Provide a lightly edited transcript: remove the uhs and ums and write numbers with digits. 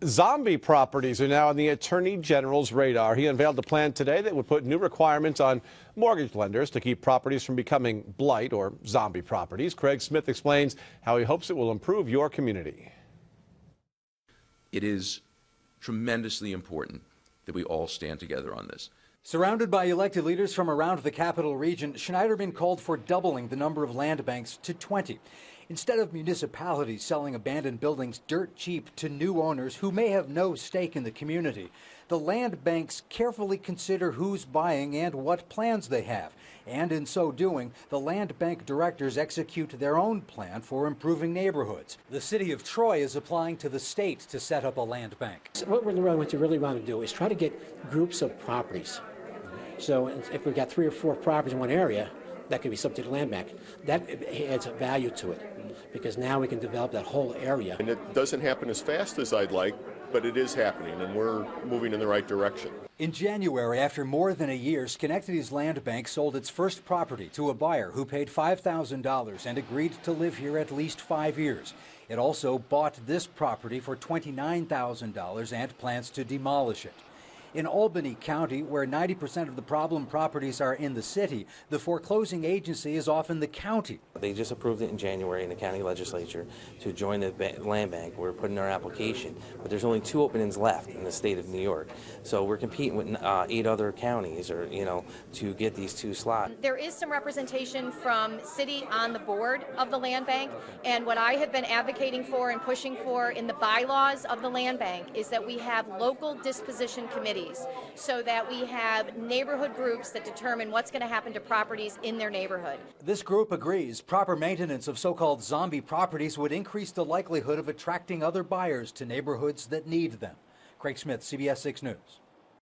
Zombie properties are now on the Attorney General's radar. He unveiled a plan today that would put new requirements on mortgage lenders to keep properties from becoming blight or zombie properties. Craig Smith explains how he hopes it will improve your community. It is tremendously important that we all stand together on this. Surrounded by elected leaders from around the capital region, Schneiderman called for doubling the number of land banks to 20. Instead of municipalities selling abandoned buildings dirt cheap to new owners who may have no stake in the community, the land banks carefully consider who's buying and what plans they have. And in so doing, the land bank directors execute their own plan for improving neighborhoods. The city of Troy is applying to the state to set up a land bank. What we really want to do is try to get groups of properties. So if we've got 3 or 4 properties in one area, that could be subject to land bank. That adds a value to it because now we can develop that whole area. And it doesn't happen as fast as I'd like, but it is happening and we're moving in the right direction. In January, after more than a year, Schenectady's land bank sold its first property to a buyer who paid $5,000 and agreed to live here at least 5 years. It also bought this property for $29,000 and plans to demolish it. In Albany County, where 90% of the problem properties are in the city, the foreclosing agency is often the county. They just approved it in January in the county legislature to join the land bank. We're putting our application, but there's only 2 openings left in the state of New York. So we're competing with 8 other counties, to get these 2 slots. There is some representation from city on the board of the land bank, and what I have been advocating for and pushing for in the bylaws of the land bank is that we have local disposition committees, so that we have neighborhood groups that determine what's going to happen to properties in their neighborhood. This group agrees proper maintenance of so-called zombie properties would increase the likelihood of attracting other buyers to neighborhoods that need them. Craig Smith, CBS 6 News.